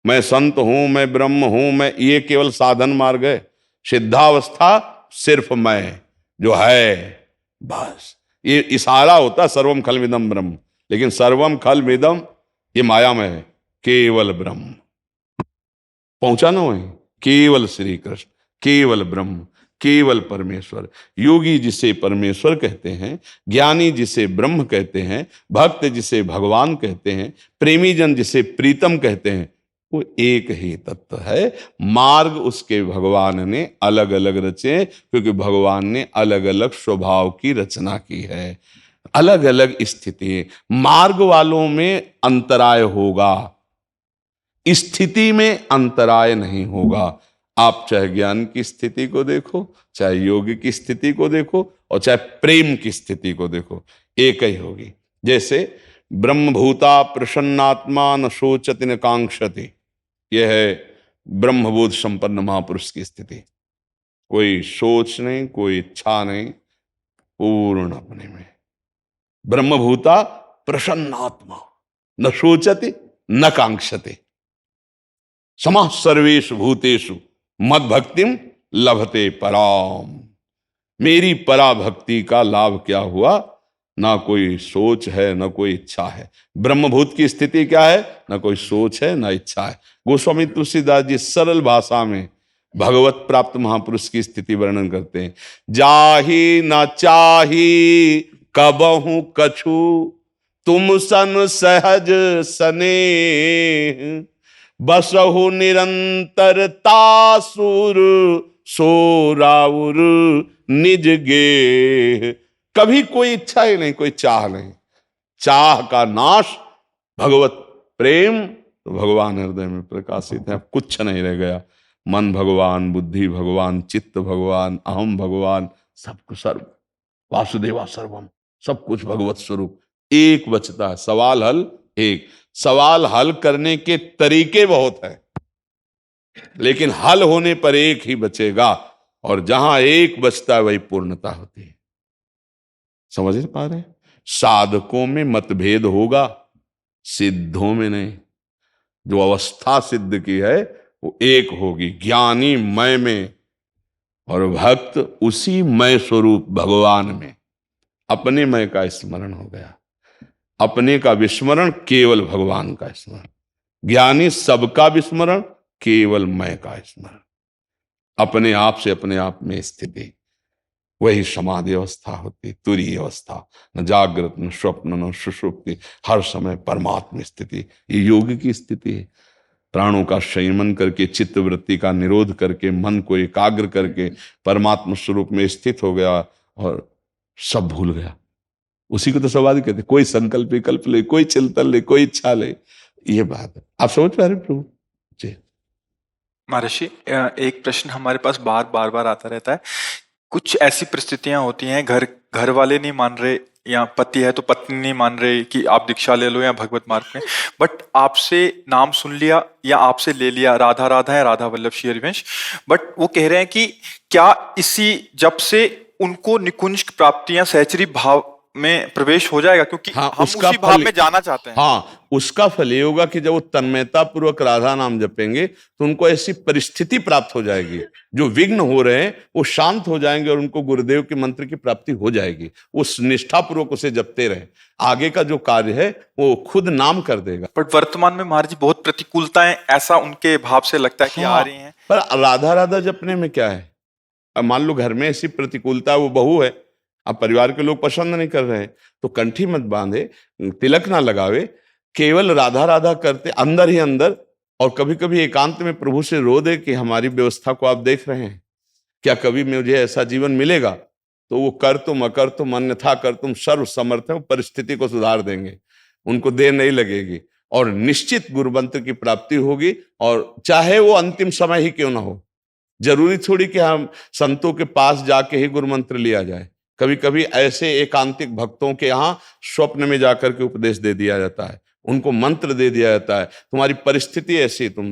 मैं संत हूं, मैं ब्रह्म हूं, मैं, ये केवल साधन मार्ग है। सिद्धावस्था सिर्फ मैं जो है, बस ये इशारा होता सर्वम खलविदम ब्रह्म, लेकिन सर्वम खलविदम ये माया में है, केवल ब्रह्म। पहुंचा ना वहीं, केवल श्री कृष्ण, केवल ब्रह्म, केवल परमेश्वर। योगी जिसे परमेश्वर कहते हैं, ज्ञानी जिसे ब्रह्म कहते हैं, भक्त जिसे भगवान कहते हैं, प्रेमी जन जिसे प्रीतम कहते हैं, वो एक ही तत्व है। मार्ग उसके भगवान ने अलग अलग रचे, क्योंकि भगवान ने अलग अलग स्वभाव की रचना की है, अलग अलग स्थिति। मार्ग वालों में अंतराय होगा, स्थिति में अंतराय नहीं होगा। आप चाहे ज्ञान की स्थिति को देखो, चाहे योग की स्थिति को देखो, और चाहे प्रेम की स्थिति को देखो, एक ही होगी। जैसे ब्रह्मभूता प्रसन्नात्मा न शोचति न कांक्षति, यह है ब्रह्मबोध संपन्न महापुरुष की स्थिति। कोई सोच नहीं, कोई इच्छा नहीं, पूर्ण अपने में। ब्रह्मभूता प्रसन्नात्मा न शोचति न कांक्षति, समः सर्वेषु भूतेषु मद भक्तिम लभते पराम। मेरी पराभक्ति का लाभ क्या हुआ? ना कोई सोच है, ना कोई इच्छा है। ब्रह्मभूत की स्थिति क्या है? ना कोई सोच है, ना इच्छा है। गोस्वामी तुलसीदास जी सरल भाषा में भगवत प्राप्त महापुरुष की स्थिति वर्णन करते हैं। जाहि न चाही कबहु कछु तुम सन सहज सनेह, बसहु निरंतर तासुर सो राउर निज गेह। कभी कोई इच्छा ही नहीं, कोई चाह नहीं। चाह का नाश, भगवत प्रेम तो भगवान हृदय में प्रकाशित है। अब कुछ नहीं रह गया। मन भगवान, बुद्धि भगवान, चित्त भगवान, अहम भगवान, सब कुछ सर्व वासुदेवा सर्वम, सब कुछ भगवत स्वरूप। एक बचता है, सवाल हल एक। सवाल हल करने के तरीके बहुत है, लेकिन हल होने पर एक ही बचेगा, और जहां एक बचता है वही पूर्णता होती है। समझ पा रहे हैं? साधकों में मतभेद होगा, सिद्धों में नहीं। जो अवस्था सिद्ध की है वो एक होगी, ज्ञानी मैं में और भक्त उसी मय स्वरूप भगवान में। अपने मय का स्मरण हो गया, अपने का विस्मरण, केवल भगवान का स्मरण। ज्ञानी सबका विस्मरण, केवल मैं का स्मरण। अपने आप से अपने आप में स्थिति, वही समाधि अवस्था होती, तुरीय अवस्था। न जागृत, न स्वप्न, न सुषुप्ति, हर समय परमात्म स्थिति। ये योग की स्थिति है। प्राणों का संयमन करके, चित्त वृत्ति का निरोध करके, मन को एकाग्र करके परमात्म स्वरूप में स्थित हो गया और सब भूल गया। उसी को तो समाधि कहते। कोई संकल्प विकल्प ले, कोई चिंतन ले, कोई इच्छा ले, ये बात है। आप समझ पा रहे प्रभु जी? महर्षि, एक प्रश्न हमारे पास बार बार आता रहता है। कुछ ऐसी परिस्थितियां होती हैं, घर वाले नहीं मान रहे, या पति है तो पत्नी नहीं मान रहे कि आप दीक्षा ले लो या भगवत मार्ग में, बट आपसे नाम सुन लिया या आपसे ले लिया, राधा राधा है, राधा वल्लभ श्री हरिवंश, बट वो कह रहे हैं कि क्या इसी जब से उनको निकुंज प्राप्तियां सहचरी भाव में प्रवेश हो जाएगा, क्योंकि हाँ, हम उसका उसी भाव में जाना चाहते हैं। हाँ, उसका फल ये होगा कि जब वो तन्मयता पूर्वक राधा नाम जपेंगे तो उनको ऐसी परिस्थिति प्राप्त हो जाएगी, जो विघ्न हो रहे हैं वो शांत हो जाएंगे और उनको गुरुदेव के मंत्र की प्राप्ति हो जाएगी। उस निष्ठा पूर्वक उसे जपते रहे, आगे का जो कार्य है वो खुद नाम कर देगा। बट वर्तमान में महाराज जी बहुत प्रतिकूलताएं, ऐसा उनके भाव से लगता है कि आ रही हैं। पर राधा राधा जपने में क्या है? अब मान लो घर में ऐसी प्रतिकूलता, वो बहू है, अब परिवार के लोग पसंद नहीं कर रहे हैं, तो कंठी मत बांधे, तिलक ना लगावे, केवल राधा राधा करते अंदर ही अंदर, और कभी कभी एकांत में प्रभु से रो दे कि हमारी व्यवस्था को आप देख रहे हैं, क्या कभी मुझे ऐसा जीवन मिलेगा? तो वो कर तुम अकर तुम अन्यथा कर तुम सर्व समर्थ है, वो परिस्थिति को सुधार देंगे, उनको देर नहीं लगेगी और निश्चित गुरुमंत्र की प्राप्ति होगी। और चाहे वो अंतिम समय ही क्यों ना हो, जरूरी थोड़ी कि हम संतों के पास जाके ही गुरुमंत्र लिया जाए। कभी कभी ऐसे एकांतिक भक्तों के यहाँ स्वप्न में जाकर के उपदेश दे दिया जाता है, उनको मंत्र दे दिया जाता है, तुम्हारी परिस्थिति ऐसी, तुम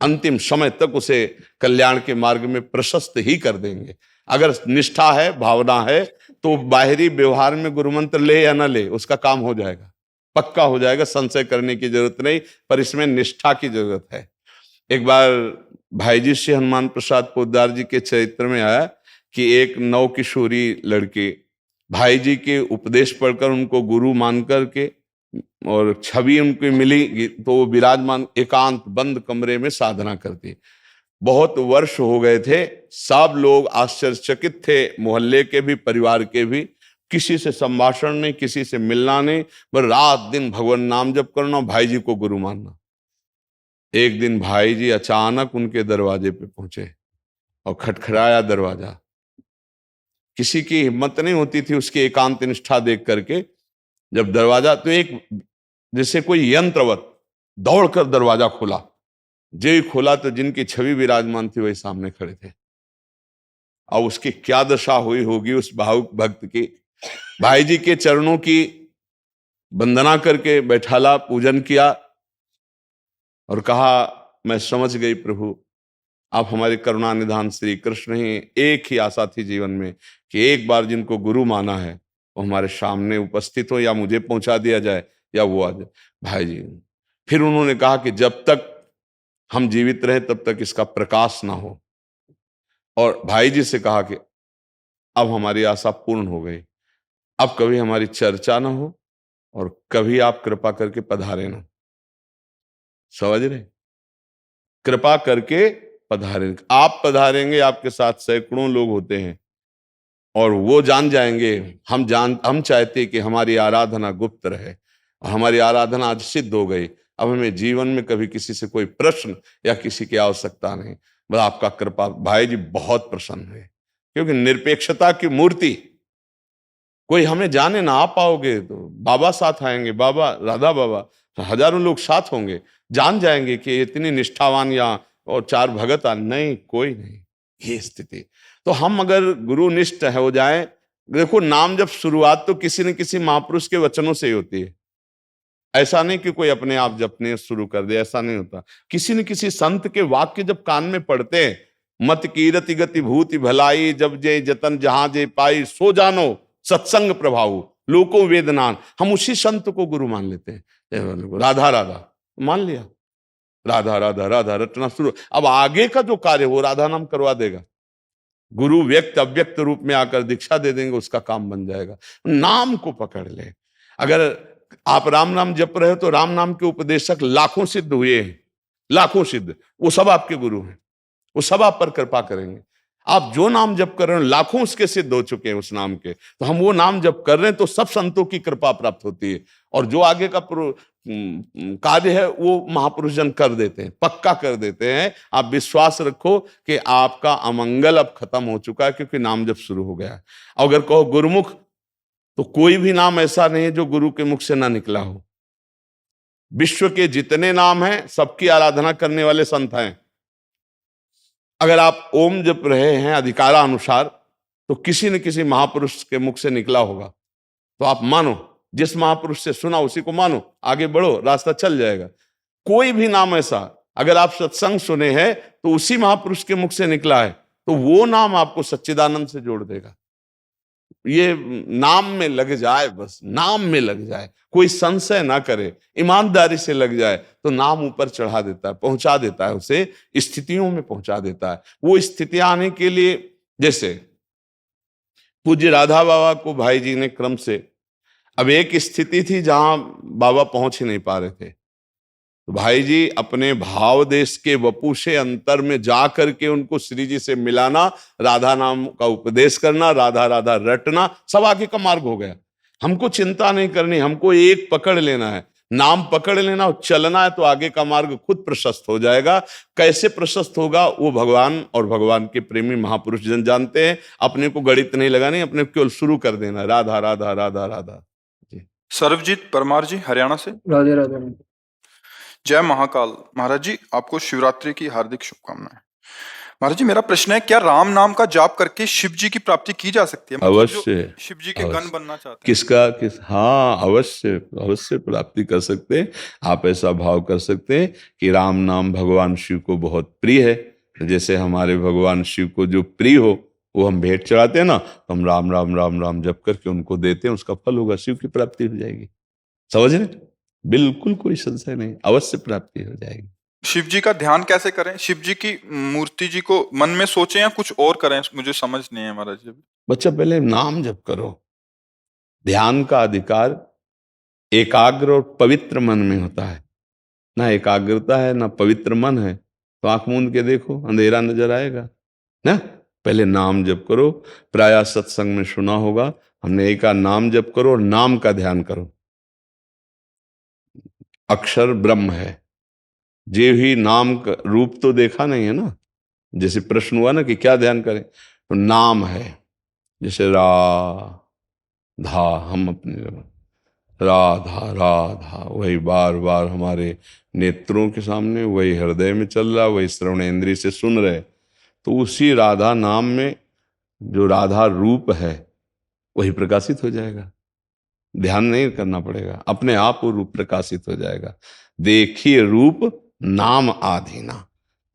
अंतिम समय तक उसे कल्याण के मार्ग में प्रशस्त ही कर देंगे। अगर निष्ठा है, भावना है, तो बाहरी व्यवहार में गुरुमंत्र ले या ना ले, उसका काम हो जाएगा, पक्का हो जाएगा, संशय करने की जरूरत नहीं। पर इसमें निष्ठा की जरूरत है। एक बार भाई जी से हनुमान प्रसाद पोद्दार जी के चरित्र में आया कि एक नव किशोरी लड़की भाई जी के उपदेश पढ़कर उनको गुरु मान करके, और छवि उनको मिली, तो वो विराजमान एकांत बंद कमरे में साधना करती। बहुत वर्ष हो गए थे, सब लोग आश्चर्यचकित थे, मोहल्ले के भी, परिवार के भी। किसी से संभाषण नहीं, किसी से मिलना नहीं, बस रात दिन भगवान नाम जप करना, भाई जी को गुरु मानना। एक दिन भाई जी अचानक उनके दरवाजे पे पहुंचे और खटखटाया दरवाजा। किसी की हिम्मत नहीं होती थी उसकी एकांत निष्ठा देख करके। जब दरवाजा, तो एक जैसे कोई यंत्रवत दौड़कर दरवाजा खोला, जो ही खोला तो जिनकी छवि विराजमान थी वही सामने खड़े थे। अब उसकी क्या दशा हुई होगी उस भावुक भक्त की। भाई जी के चरणों की वंदना करके बैठाला, पूजन किया और कहा, मैं समझ गई प्रभु, आप हमारे करुणा निधान श्री कृष्ण ही। एक ही आशा थी जीवन में कि एक बार जिनको गुरु माना है वो हमारे सामने उपस्थित हो, या मुझे पहुंचा दिया जाए या वो आ जाए। भाई जी फिर उन्होंने कहा कि जब तक हम जीवित रहे तब तक इसका प्रकाश ना हो। और भाई जी से कहा कि अब हमारी आशा पूर्ण हो गई, अब कभी हमारी चर्चा ना हो और कभी आप कृपा करके पधारे ना। समझ रहे? कृपा करके पधारेंगे, आप पधारेंगे, आपके साथ सैकड़ों लोग होते हैं और वो जान जाएंगे। हम चाहते कि हमारी आराधना गुप्त रहे, और हमारी आराधना आज सिद्ध हो गई। अब हमें जीवन में कभी किसी से कोई प्रश्न या किसी की आवश्यकता नहीं। बस आपका कृपा भाई जी बहुत प्रसन्न है, क्योंकि निरपेक्षता की मूर्ति कोई हमें जाने ना, आ पाओगे तो बाबा साथ आएंगे, बाबा राधा बाबा, तो हजारों लोग साथ होंगे, जान जाएंगे कि इतनी निष्ठावान या और चार भगत नहीं, कोई नहीं। ये स्थिति तो हम अगर गुरुनिष्ठ हो जाएं, देखो नाम जब शुरुआत तो किसी न किसी महापुरुष के वचनों से ही होती है। ऐसा नहीं कि कोई अपने आप जपने शुरू कर दे, ऐसा नहीं होता। किसी न किसी संत के वाक्य जब कान में पड़ते हैं, मत कीरति गति भूति भलाई, जब जे जतन जहां जे पाई, सो जानो सत्संग प्रभाव, लोको वेदनान, हम उसी संत को गुरु मान लेते हैं। राधा राधा मान लिया, राधा राधा राधा रटना शुरू। अब आगे का जो कार्य वो राधा नाम करवा देगा। गुरु व्यक्त अव्यक्त रूप में आकर दीक्षा दे देंगे, उसका काम बन जाएगा। नाम को पकड़ ले। अगर आप राम नाम जप रहे हो तो राम नाम के उपदेशक लाखों सिद्ध हुए हैं, लाखों सिद्ध, वो सब आपके गुरु हैं, वो सब आप पर कृपा करेंगे। आप जो नाम जप कर रहे हो लाखों उसके सिद्ध हो चुके हैं उस नाम के, तो हम वो नाम जप कर रहे हैं तो सब संतों की कृपा प्राप्त होती है। और जो आगे का कार्य है वो महापुरुष जन कर देते हैं, पक्का कर देते हैं। आप विश्वास रखो कि आपका अमंगल अब खत्म हो चुका है, क्योंकि नाम जब शुरू हो गया है। अगर कहो गुरुमुख, तो कोई भी नाम ऐसा नहीं है जो गुरु के मुख से ना निकला हो। विश्व के जितने नाम हैं सबकी आराधना करने वाले संत हैं। अगर आप ओम जप रहे हैं अधिकारानुसार, तो किसी न किसी महापुरुष के मुख से निकला होगा। तो आप मानो, जिस महापुरुष से सुना उसी को मानो, आगे बढ़ो, रास्ता चल जाएगा। कोई भी नाम ऐसा अगर आप सत्संग सुने हैं तो उसी महापुरुष के मुख से निकला है, तो वो नाम आपको सच्चिदानंद से जोड़ देगा। ये नाम में लग जाए, बस नाम में लग जाए, कोई संशय ना करे, ईमानदारी से लग जाए, तो नाम ऊपर चढ़ा देता है, पहुंचा देता है, उसे स्थितियों में पहुंचा देता है। वो स्थितियां आने के लिए, जैसे पूज्य राधा बाबा को भाई जी ने क्रम से, अब एक स्थिति थी जहां बाबा पहुंच ही नहीं पा रहे थे, तो भाई जी अपने भाव देश के वपु से अंतर में जा करके उनको श्री जी से मिलाना, राधा नाम का उपदेश करना, राधा राधा रटना, सब आगे का मार्ग हो गया। हमको चिंता नहीं करनी, हमको एक पकड़ लेना है, नाम पकड़ लेना और चलना है, तो आगे का मार्ग खुद प्रशस्त हो जाएगा। कैसे प्रशस्त होगा वो भगवान और भगवान के प्रेमी महापुरुष जन जानते हैं। अपने को गणित नहीं लगानी, अपने को केवल शुरू कर देना, राधा राधा राधा राधा। सर्वजीत परमार जी हरियाणा से, राधे राधे। जय महाकाल। महाराज जी आपको शिवरात्रि की हार्दिक शुभकामनाएं। महाराज जी मेरा प्रश्न है, क्या राम नाम का जाप करके शिव जी की प्राप्ति की जा सकती है? अवश्य। शिव जी के गण बनना चाहते हैं। किसका हाँ, अवश्य अवश्य प्राप्ति कर सकते हैं। आप ऐसा भाव कर सकते हैं कि राम नाम भगवान शिव को बहुत प्रिय है। जैसे हमारे भगवान शिव को जो प्रिय हो वो हम भेंट चढ़ाते हैं ना, तो हम राम राम राम राम जप करके उनको देते हैं, उसका फल होगा, शिव की प्राप्ति हो जाएगी। समझ रहे? बिल्कुल कोई संशय नहीं, अवश्य प्राप्ति हो जाएगी। शिव जी का ध्यान कैसे करें? शिव जी की मूर्ति जी को मन में सोचें या कुछ और करें? मुझे समझ नहीं है महाराज जी। बच्चा पहले नाम जप करो। ध्यान का अधिकार एकाग्र और पवित्र मन में होता है। ना एकाग्रता है ना पवित्र मन है, तो आंख मूंद के देखो, अंधेरा नजर आएगा ना। पहले नाम जप करो। प्रायः सत्संग में सुना होगा, हमने एक नाम जप करो और नाम का ध्यान करो। अक्षर ब्रह्म है, जे ही नाम का रूप तो देखा नहीं है ना। जैसे प्रश्न हुआ ना कि क्या ध्यान करें, तो नाम है। जैसे राधा, हम अपने राधा राधा वही बार बार हमारे नेत्रों के सामने, वही हृदय में चल रहा, वही श्रवण इंद्रिय से सुन रहे, तो उसी राधा नाम में जो राधा रूप है वही प्रकाशित हो जाएगा। ध्यान नहीं करना पड़ेगा, अपने आप वो रूप प्रकाशित हो जाएगा। देखिए रूप नाम आधीना,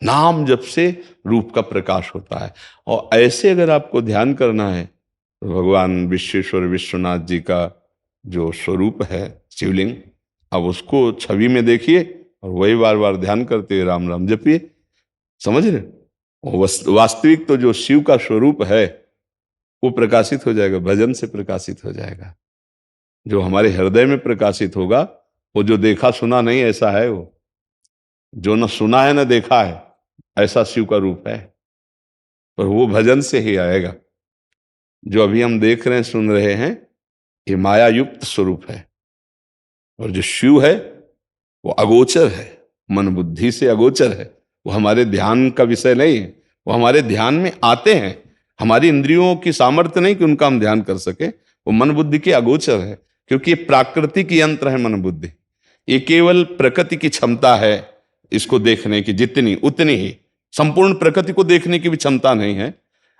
नाम जब से रूप का प्रकाश होता है। और ऐसे अगर आपको ध्यान करना है तो भगवान विश्वेश्वर विश्वनाथ जी का जो स्वरूप है शिवलिंग, अब उसको छवि में देखिए और वही बार बार ध्यान करते हुए राम राम जपिए। समझ रहे? वास्तविक तो जो शिव का स्वरूप है वो प्रकाशित हो जाएगा, भजन से प्रकाशित हो जाएगा। जो हमारे हृदय में प्रकाशित होगा वो जो देखा सुना नहीं ऐसा है, वो जो न सुना है न देखा है ऐसा शिव का रूप है, पर वो भजन से ही आएगा। जो अभी हम देख रहे हैं, सुन रहे हैं, ये माया युक्त स्वरूप है। और जो शिव है वो अगोचर है, मन बुद्धि से अगोचर है। वो हमारे ध्यान का विषय नहीं है। वो हमारे ध्यान में आते हैं, हमारी इंद्रियों की सामर्थ्य नहीं कि उनका हम ध्यान कर सके। वो मन बुद्धि के अगोचर है, क्योंकि ये प्राकृतिक यंत्र है मन बुद्धि। ये केवल प्रकृति की क्षमता है इसको देखने की, जितनी उतनी ही। संपूर्ण प्रकृति को देखने की भी क्षमता नहीं है।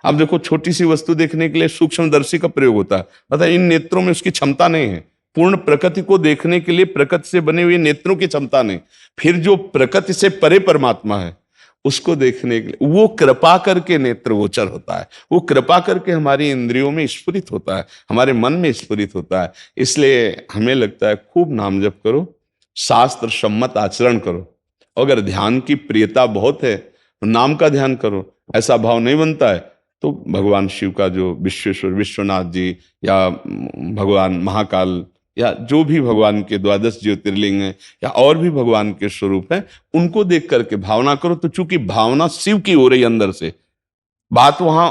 अब देखो, छोटी सी वस्तु देखने के लिए सूक्ष्मदर्शी का प्रयोग होता है, पता है, इन नेत्रों में उसकी क्षमता नहीं है। पूर्ण प्रकृति को देखने के लिए प्रकृति से बने हुए नेत्रों की क्षमता नहीं। फिर जो प्रकृति से परे परमात्मा है उसको देखने के लिए वो कृपा करके नेत्र गोचर होता है। वो कृपा करके हमारी इंद्रियों में स्फुरित होता है, हमारे मन में स्फुरित होता है। इसलिए हमें लगता है खूब नाम जप करो, शास्त्र सम्मत आचरण करो। अगर ध्यान की प्रियता बहुत है तो नाम का ध्यान करो। ऐसा भाव नहीं बनता है तो भगवान शिव का जो विश्वेश्वर विश्वनाथ जी या भगवान महाकाल या जो भी भगवान के 12 ज्योतिर्लिंग हैं या और भी भगवान के स्वरूप हैं, उनको देख करके भावना करो। तो चूंकि भावना शिव की हो रही अंदर से, बात वहां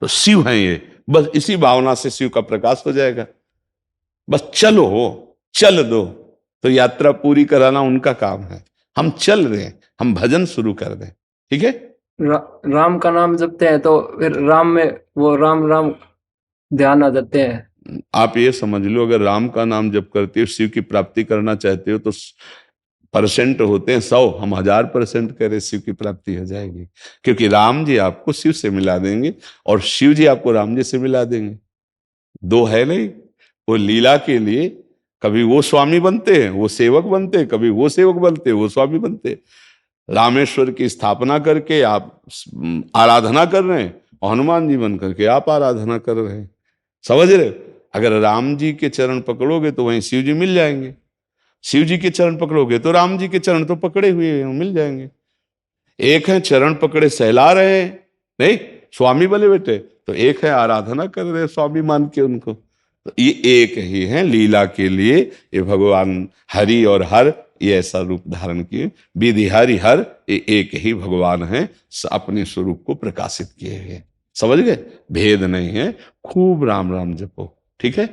तो शिव है ये, बस इसी भावना से शिव का प्रकाश हो जाएगा। बस चलो, चल दो। तो यात्रा पूरी कराना उनका काम है। हम चल रहे हैं, हम भजन शुरू कर दें, ठीक है। राम का नाम जपते हैं तो फिर राम में वो राम राम ध्यान आ जाते हैं। आप ये समझ लो, अगर राम का नाम जप करते हो, शिव की प्राप्ति करना चाहते हो, तो परसेंट होते हैं 100, हम 1000% करें, शिव की प्राप्ति हो जाएगी। क्योंकि राम जी आपको शिव से मिला देंगे और शिव जी आपको राम जी से मिला देंगे। दो है नहीं। वो लीला के लिए कभी वो स्वामी बनते हैं, वो सेवक बनते हैं, कभी वो सेवक बनते हैं, वो स्वामी बनते हैं। रामेश्वर की स्थापना करके आप आराधना कर रहे हैं और हनुमान जी बन करके आप आराधना कर रहे हैं। समझ रहे हो? अगर राम जी के चरण पकड़ोगे तो वहीं शिव जी मिल जाएंगे, शिव जी के चरण पकड़ोगे तो राम जी के चरण तो पकड़े हुए हैं, मिल जाएंगे। एक है चरण पकड़े सहला रहे हैं, नहीं स्वामी बने बेटे, तो एक है आराधना कर रहे हैं स्वामी मान के उनको। तो ये एक ही है लीला के लिए। ये भगवान हरि और हर ये ऐसा रूप धारण किए, विधि हरि हर ये एक ही भगवान है, अपने स्वरूप को प्रकाशित किए हुए। समझ गए? भेद नहीं है। खूब राम राम जपो, ठीक है।